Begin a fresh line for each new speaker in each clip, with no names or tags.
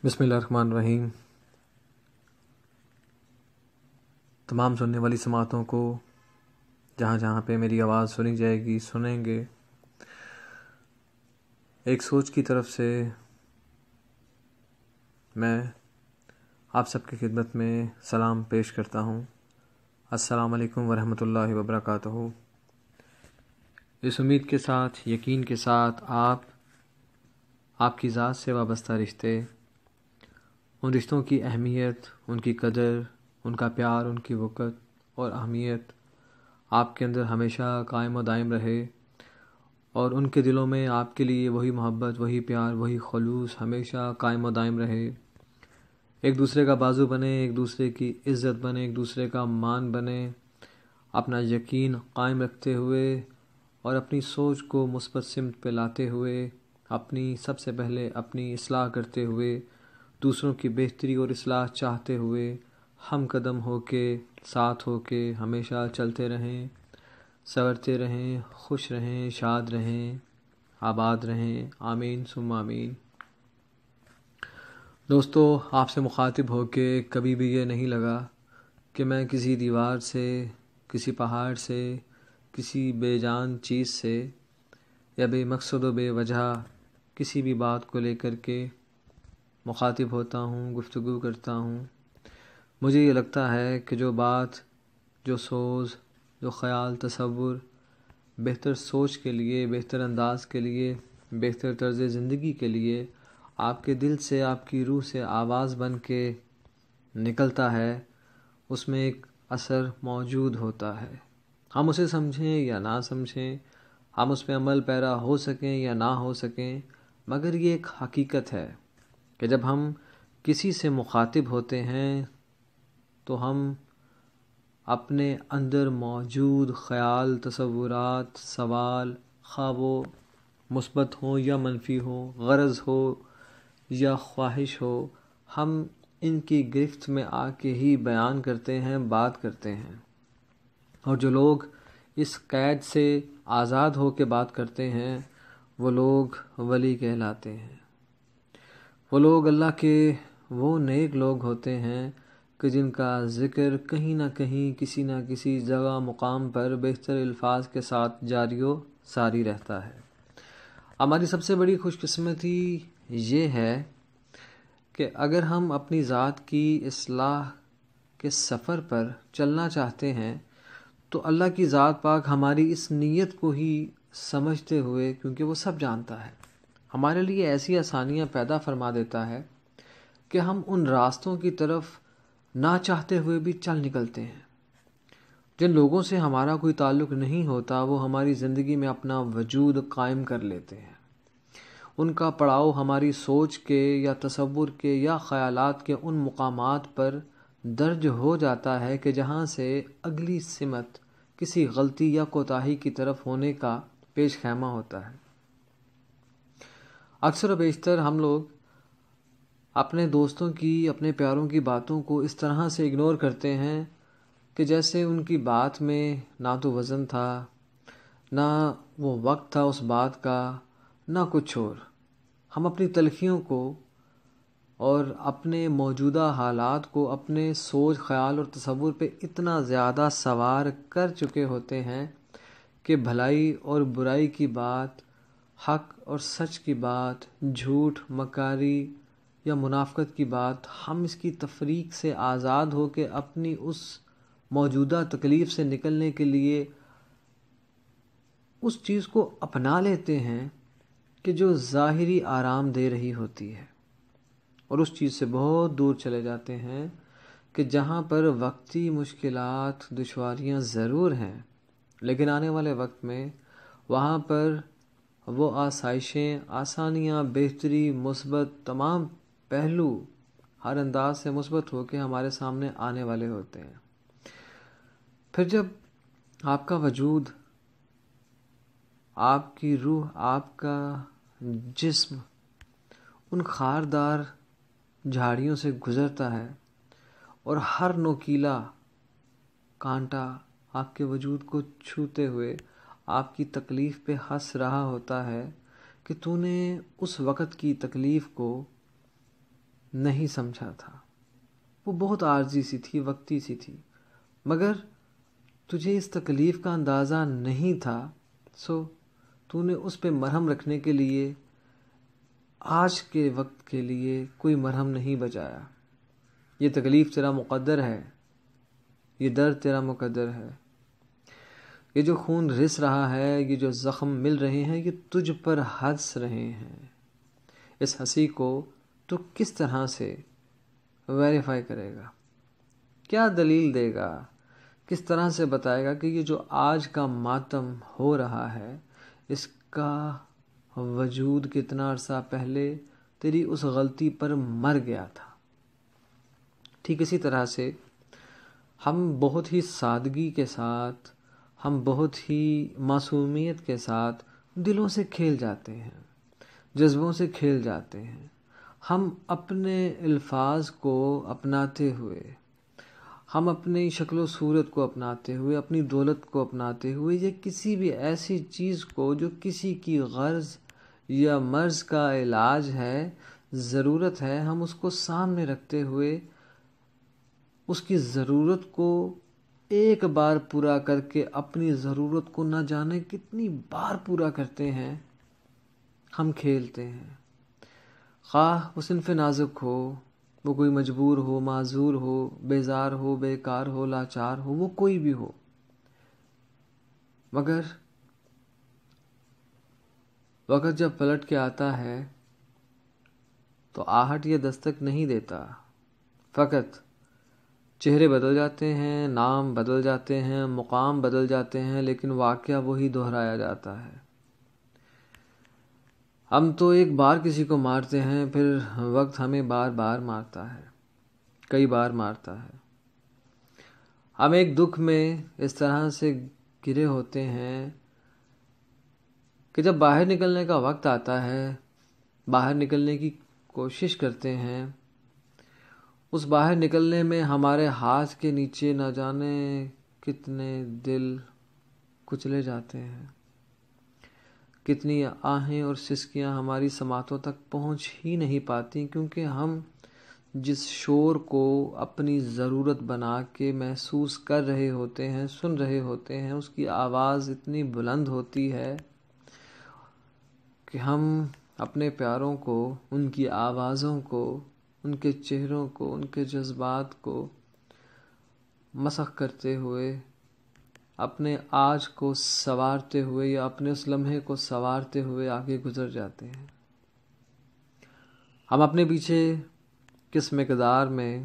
بسم اللہ الرحمن الرحیم۔ تمام سننے والی سماعتوں کو جہاں جہاں پہ میری آواز سنی جائے گی سنیں گے، ایک سوچ کی طرف سے میں آپ سب کی خدمت میں سلام پیش کرتا ہوں۔ السلام علیکم ورحمۃ اللہ وبرکاتہ۔ اس امید کے ساتھ، یقین کے ساتھ آپ کی ذات سے وابستہ رشتے، ان رشتوں کی اہمیت، ان کی قدر، ان کا پیار، ان کی وقت اور اہمیت آپ کے اندر ہمیشہ قائم و دائم رہے، اور ان کے دلوں میں آپ کے لیے وہی محبت، وہی پیار، وہی خلوص ہمیشہ قائم و دائم رہے۔ ایک دوسرے کا بازو بنے، ایک دوسرے کی عزت بنے، ایک دوسرے کا مان بنے، اپنا یقین قائم رکھتے ہوئے اور اپنی سوچ کو مثبت سمت پہ لاتے ہوئے، سب سے پہلے اپنی اصلاح کرتے ہوئے، دوسروں کی بہتری اور اصلاح چاہتے ہوئے ہم قدم ہو کے، ساتھ ہو کے ہمیشہ چلتے رہیں، سنورتے رہیں، خوش رہیں، شاد رہیں، آباد رہیں، آمین ثم آمین۔ دوستو، آپ سے مخاطب ہو کے کبھی بھی یہ نہیں لگا کہ میں کسی دیوار سے، کسی پہاڑ سے، کسی بے جان چیز سے یا بے مقصد و بے وجہ کسی بھی بات کو لے کر کے مخاطب ہوتا ہوں، گفتگو کرتا ہوں۔ مجھے یہ لگتا ہے کہ جو بات، جو سوز، جو خیال، تصور بہتر سوچ کے لیے، بہتر انداز کے لیے، بہتر طرز زندگی کے لیے آپ کے دل سے، آپ کی روح سے آواز بن کے نکلتا ہے، اس میں ایک اثر موجود ہوتا ہے۔ ہم اسے سمجھیں یا نہ سمجھیں، ہم اس پہ عمل پیرا ہو سکیں یا نہ ہو سکیں، مگر یہ ایک حقیقت ہے کہ جب ہم کسی سے مخاطب ہوتے ہیں تو ہم اپنے اندر موجود خیال، تصورات، سوال، خواہ وہ مثبت ہوں یا منفی ہوں، غرض ہو یا خواہش ہو، ہم ان کی گرفت میں آ کے ہی بیان کرتے ہیں، بات کرتے ہیں۔ اور جو لوگ اس قید سے آزاد ہو کے بات کرتے ہیں وہ لوگ ولی کہلاتے ہیں۔ وہ لوگ اللہ کے وہ نیک لوگ ہوتے ہیں کہ جن کا ذکر کہیں نہ کہیں، کسی نہ کسی جگہ، مقام پر بہتر الفاظ کے ساتھ جاری و ساری رہتا ہے۔ ہماری سب سے بڑی خوش قسمتی یہ ہے کہ اگر ہم اپنی ذات کی اصلاح کے سفر پر چلنا چاہتے ہیں تو اللہ کی ذات پاک ہماری اس نیت کو ہی سمجھتے ہوئے، کیونکہ وہ سب جانتا ہے، ہمارے لیے ایسی آسانیاں پیدا فرما دیتا ہے کہ ہم ان راستوں کی طرف نہ چاہتے ہوئے بھی چل نکلتے ہیں۔ جن لوگوں سے ہمارا کوئی تعلق نہیں ہوتا وہ ہماری زندگی میں اپنا وجود قائم کر لیتے ہیں۔ ان کا پڑاؤ ہماری سوچ کے یا تصور کے یا خیالات کے ان مقامات پر درج ہو جاتا ہے کہ جہاں سے اگلی سمت کسی غلطی یا کوتاہی کی طرف ہونے کا پیش خیمہ ہوتا ہے۔ اکثر و بیشتر ہم لوگ اپنے دوستوں کی، اپنے پیاروں کی باتوں کو اس طرح سے اگنور کرتے ہیں کہ جیسے ان کی بات میں نہ تو وزن تھا، نہ وہ وقت تھا اس بات کا، نہ کچھ اور۔ ہم اپنی تلخیوں کو اور اپنے موجودہ حالات کو اپنے سوچ، خیال اور تصور پہ اتنا زیادہ سوار کر چکے ہوتے ہیں کہ بھلائی اور برائی کی بات، حق اور سچ کی بات، جھوٹ، مکاری یا منافقت کی بات، ہم اس کی تفریق سے آزاد ہو کے اپنی اس موجودہ تکلیف سے نکلنے کے لیے اس چیز کو اپنا لیتے ہیں کہ جو ظاہری آرام دے رہی ہوتی ہے، اور اس چیز سے بہت دور چلے جاتے ہیں کہ جہاں پر وقتی مشکلات، دشواریاں ضرور ہیں، لیکن آنے والے وقت میں وہاں پر وہ آسائشیں، آسانیاں، بہتری، مثبت تمام پہلو ہر انداز سے مثبت ہو کے ہمارے سامنے آنے والے ہوتے ہیں۔ پھر جب آپ کا وجود، آپ کی روح، آپ کا جسم ان خاردار جھاڑیوں سے گزرتا ہے اور ہر نوکیلا کانٹا آپ کے وجود کو چھوتے ہوئے آپ کی تکلیف پہ ہنس رہا ہوتا ہے کہ تو نے اس وقت کی تکلیف کو نہیں سمجھا تھا. وہ بہت عارضی سی تھی، وقتی سی تھی، مگر تجھے اس تکلیف کا اندازہ نہیں تھا، سو تو نے اس پہ مرہم رکھنے کے لیے آج کے وقت کے لیے کوئی مرہم نہیں بچایا. یہ تکلیف تیرا مقدر ہے، یہ درد تیرا مقدر ہے، یہ جو خون رس رہا ہے، یہ جو زخم مل رہے ہیں، یہ تجھ پر ہنس رہے ہیں. اس ہنسی کو تو کس طرح سے ویریفائی کرے گا؟ کیا دلیل دے گا؟ کس طرح سے بتائے گا کہ یہ جو آج کا ماتم ہو رہا ہے، اس کا وجود کتنا عرصہ پہلے تیری اس غلطی پر مر گیا تھا؟ ٹھیک اسی طرح سے ہم بہت ہی سادگی کے ساتھ، ہم بہت ہی معصومیت کے ساتھ دلوں سے کھیل جاتے ہیں، جذبوں سے کھیل جاتے ہیں. ہم اپنے الفاظ کو اپناتے ہوئے، ہم اپنی شکل و صورت کو اپناتے ہوئے، اپنی دولت کو اپناتے ہوئے، یا کسی بھی ایسی چیز کو جو کسی کی غرض یا مرض کا علاج ہے، ضرورت ہے، ہم اس کو سامنے رکھتے ہوئے اس کی ضرورت کو ایک بار پورا کر کے اپنی ضرورت کو نہ جانے کتنی بار پورا کرتے ہیں. ہم کھیلتے ہیں، خواہ وہ صنف نازک ہو، وہ کوئی مجبور ہو، معذور ہو، بیزار ہو، بیکار ہو، لاچار ہو، وہ کوئی بھی ہو، مگر وقت جب پلٹ کے آتا ہے تو آہٹ یہ دستک نہیں دیتا. فقط چہرے بدل جاتے ہیں، نام بدل جاتے ہیں، مقام بدل جاتے ہیں، لیکن واقعہ وہی دہرایا جاتا ہے. ہم تو ایک بار کسی کو مارتے ہیں، پھر وقت ہمیں بار بار مارتا ہے، کئی بار مارتا ہے. ہم ایک دکھ میں اس طرح سے گرے ہوتے ہیں کہ جب باہر نکلنے کا وقت آتا ہے، باہر نکلنے کی کوشش کرتے ہیں، اس باہر نکلنے میں ہمارے ہاتھ کے نیچے نہ جانے کتنے دل کچلے جاتے ہیں، کتنی آہیں اور سسکیاں ہماری سماعتوں تک پہنچ ہی نہیں پاتی، کیونکہ ہم جس شور کو اپنی ضرورت بنا کے محسوس کر رہے ہوتے ہیں، سن رہے ہوتے ہیں، اس کی آواز اتنی بلند ہوتی ہے کہ ہم اپنے پیاروں کو، ان کی آوازوں کو، ان کے چہروں کو، ان کے جذبات کو مسخ کرتے ہوئے، اپنے آج کو سنوارتے ہوئے یا اپنے اس لمحے کو سنوارتے ہوئے آگے گزر جاتے ہیں. ہم اپنے پیچھے کس مقدار میں،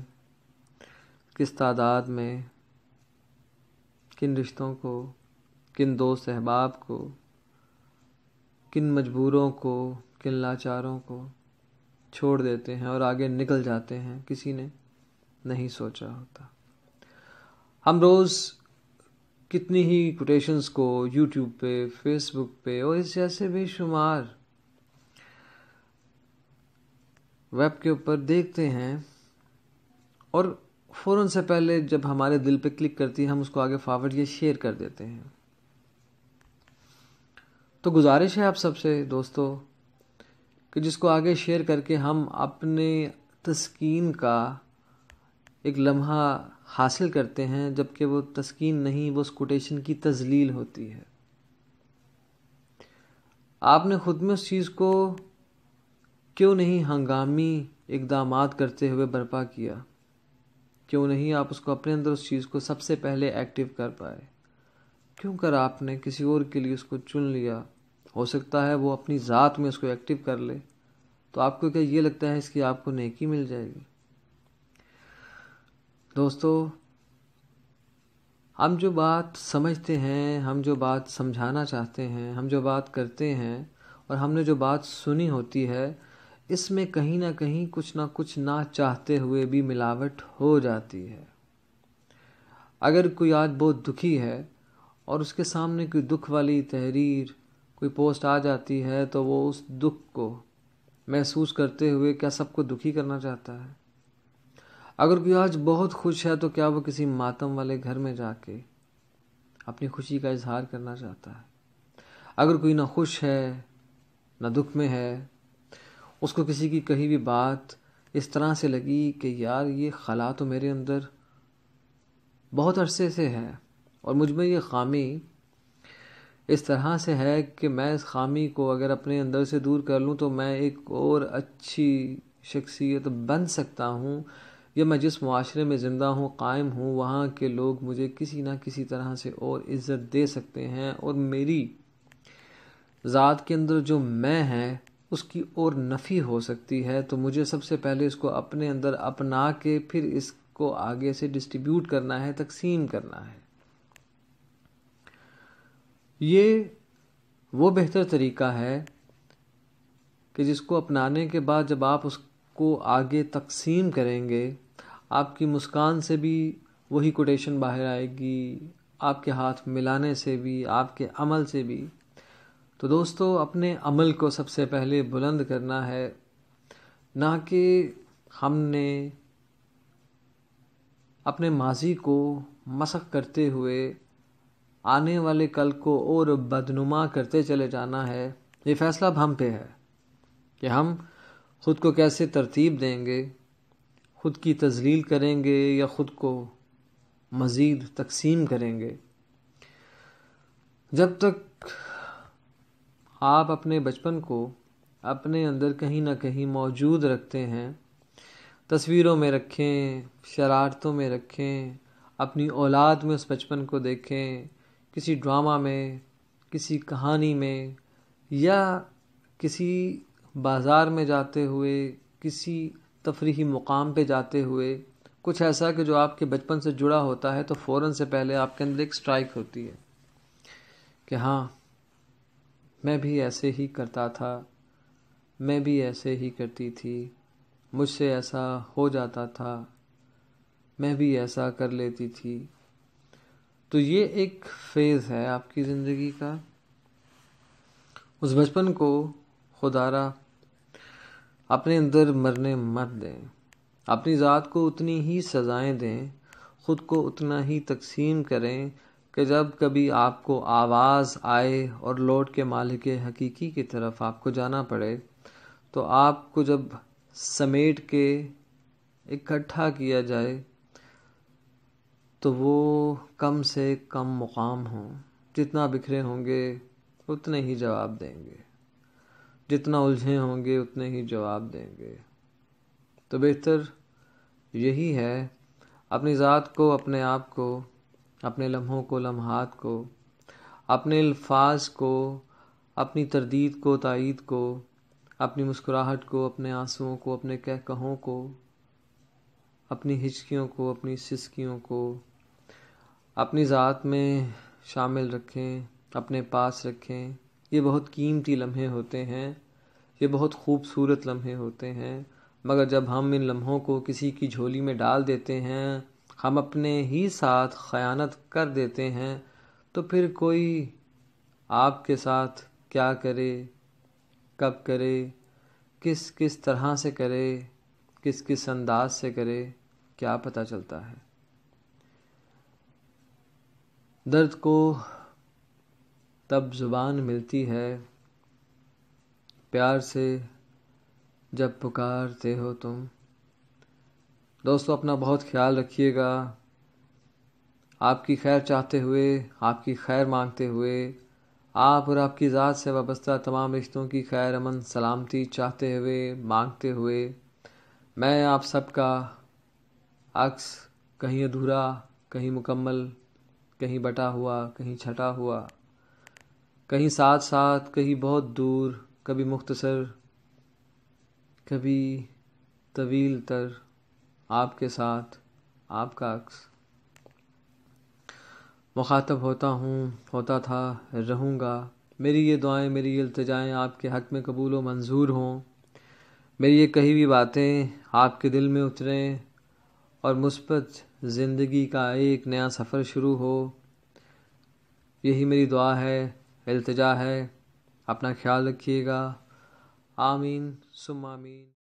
کس تعداد میں، کن رشتوں کو، کن دوست احباب کو، کن مجبوروں کو، کن لاچاروں کو چھوڑ دیتے ہیں اور آگے نکل جاتے ہیں، کسی نے نہیں سوچا ہوتا. ہم روز کتنی ہی کوٹیشنز کو یوٹیوب پہ، فیس بک پہ اور اس جیسے بے شمار ویب کے اوپر دیکھتے ہیں، اور فوراً سے پہلے جب ہمارے دل پہ کلک کرتی ہے ہم اس کو آگے فارورڈ یا شیئر کر دیتے ہیں. تو گزارش ہے آپ سب سے دوستو کہ جس کو آگے شیئر کر کے ہم اپنے تسکین کا ایک لمحہ حاصل کرتے ہیں، جبکہ وہ تسکین نہیں، وہ اس کوٹیشن کی تذلیل ہوتی ہے. آپ نے خود میں اس چیز کو کیوں نہیں ہنگامی اقدامات کرتے ہوئے برپا کیا؟ کیوں نہیں آپ اس کو اپنے اندر اس چیز کو سب سے پہلے ایکٹیو کر پائے؟ کیوں کر آپ نے کسی اور کے لیے اس کو چن لیا؟ ہو سکتا ہے وہ اپنی ذات میں اس کو ایکٹیو کر لے، تو آپ کو کیا یہ لگتا ہے اس کی آپ کو نیکی مل جائے گی؟ دوستو، ہم جو بات سمجھتے ہیں، ہم جو بات سمجھانا چاہتے ہیں، ہم جو بات کرتے ہیں، اور ہم نے جو بات سنی ہوتی ہے، اس میں کہیں نہ کچھ نہ چاہتے ہوئے بھی ملاوٹ ہو جاتی ہے. اگر کوئی آج بہت دکھی ہے اور اس کے سامنے کوئی دکھ والی تحریر، کوئی پوسٹ آ جاتی ہے، تو وہ اس دکھ کو محسوس کرتے ہوئے کیا سب کو دکھی کرنا چاہتا ہے؟ اگر کوئی آج بہت خوش ہے تو کیا وہ کسی ماتم والے گھر میں جا کے اپنی خوشی کا اظہار کرنا چاہتا ہے؟ اگر کوئی نہ خوش ہے، نہ دکھ میں ہے، اس کو کسی کی کہی ہوئی بات اس طرح سے لگی کہ یار یہ خلا تو میرے اندر بہت عرصے سے ہے، اور مجھ میں یہ خامی اس طرح سے ہے کہ میں اس خامی کو اگر اپنے اندر سے دور کر لوں تو میں ایک اور اچھی شخصیت بن سکتا ہوں، یا میں جس معاشرے میں زندہ ہوں، قائم ہوں، وہاں کے لوگ مجھے کسی نہ کسی طرح سے اور عزت دے سکتے ہیں، اور میری ذات کے اندر جو میں ہے اس کی اور نفی ہو سکتی ہے۔ تو مجھے سب سے پہلے اس کو اپنے اندر اپنا کے پھر اس کو آگے سے ڈسٹریبیوٹ کرنا ہے، تقسیم کرنا ہے۔ یہ وہ بہتر طریقہ ہے کہ جس کو اپنانے کے بعد جب آپ اس کو آگے تقسیم کریں گے، آپ کی مسکان سے بھی وہی کوٹیشن باہر آئے گی، آپ کے ہاتھ ملانے سے بھی، آپ کے عمل سے بھی۔ تو دوستو، اپنے عمل کو سب سے پہلے بلند کرنا ہے، نہ کہ ہم نے اپنے ماضی کو مسخ کرتے ہوئے آنے والے کل کو اور بدنما کرتے چلے جانا ہے۔ یہ فیصلہ اب ہم پہ ہے کہ ہم خود کو کیسے ترتیب دیں گے، خود کی تذلیل کریں گے یا خود کو مزید تقسیم کریں گے۔ جب تک آپ اپنے بچپن کو اپنے اندر کہیں نہ کہیں موجود رکھتے ہیں، تصویروں میں رکھیں، شرارتوں میں رکھیں، اپنی اولاد میں اس بچپن کو دیکھیں، کسی ڈرامہ میں، کسی کہانی میں، یا کسی بازار میں جاتے ہوئے، کسی تفریحی مقام پہ جاتے ہوئے، کچھ ایسا کہ جو آپ کے بچپن سے جڑا ہوتا ہے، تو فوراً سے پہلے آپ کے اندر ایک سٹرائک ہوتی ہے کہ ہاں، میں بھی ایسے ہی کرتا تھا، میں بھی ایسے ہی کرتی تھی، مجھ سے ایسا ہو جاتا تھا، میں بھی ایسا کر لیتی تھی۔ تو یہ ایک فیز ہے آپ کی زندگی کا۔ اس بچپن کو خدا را اپنے اندر مرنے مت دیں، اپنی ذات کو اتنی ہی سزائیں دیں، خود کو اتنا ہی تقسیم کریں کہ جب کبھی آپ کو آواز آئے اور لوٹ کے مالک حقیقی کی طرف آپ کو جانا پڑے، تو آپ کو جب سمیٹ کے اکٹھا کیا جائے تو وہ کم سے کم مقام ہوں۔ جتنا بکھرے ہوں گے اتنے ہی جواب دیں گے، جتنا الجھے ہوں گے اتنے ہی جواب دیں گے۔ تو بہتر یہی ہے، اپنی ذات کو، اپنے آپ کو، اپنے لمحوں کو، لمحات کو، اپنے الفاظ کو، اپنی تردید کو، تائید کو، اپنی مسکراہٹ کو، اپنے آنسوؤں کو، اپنے کہوں کو، اپنی ہچکیوں کو، اپنی سسکیوں کو اپنی ذات میں شامل رکھیں، اپنے پاس رکھیں۔ یہ بہت قیمتی لمحے ہوتے ہیں، یہ بہت خوبصورت لمحے ہوتے ہیں، مگر جب ہم ان لمحوں کو کسی کی جھولی میں ڈال دیتے ہیں، ہم اپنے ہی ساتھ خیانت کر دیتے ہیں، تو پھر کوئی آپ کے ساتھ کیا کرے، کب کرے، کس طرح سے کرے، کس انداز سے کرے، کیا پتہ چلتا ہے۔ درد کو تب زبان ملتی ہے پیار سے جب پکارتے ہو تم۔ دوستو، اپنا بہت خیال رکھیے گا۔ آپ کی خیر چاہتے ہوئے، آپ کی خیر مانگتے ہوئے، آپ اور آپ کی ذات سے وابستہ تمام رشتوں کی خیر، امن، سلامتی چاہتے ہوئے، مانگتے ہوئے، میں آپ سب کا عکس کہیں ادھورا، کہیں مکمل، کہیں بٹا ہوا، کہیں چھٹا ہوا، کہیں ساتھ ساتھ، کہیں بہت دور، کبھی مختصر، کبھی طویل تر، آپ کے ساتھ آپ کا عکس مخاطب ہوتا ہوں، ہوتا تھا، رہوں گا۔ میری یہ دعائیں، میری یہ التجائیں آپ کے حق میں قبول و منظور ہوں۔ میری یہ کہی ہوئی باتیں آپ کے دل میں اتریں اور مثبت زندگی کا ایک نیا سفر شروع ہو۔ یہی میری دعا ہے، التجا ہے۔ اپنا خیال رکھیے گا۔ آمین ثم آمین۔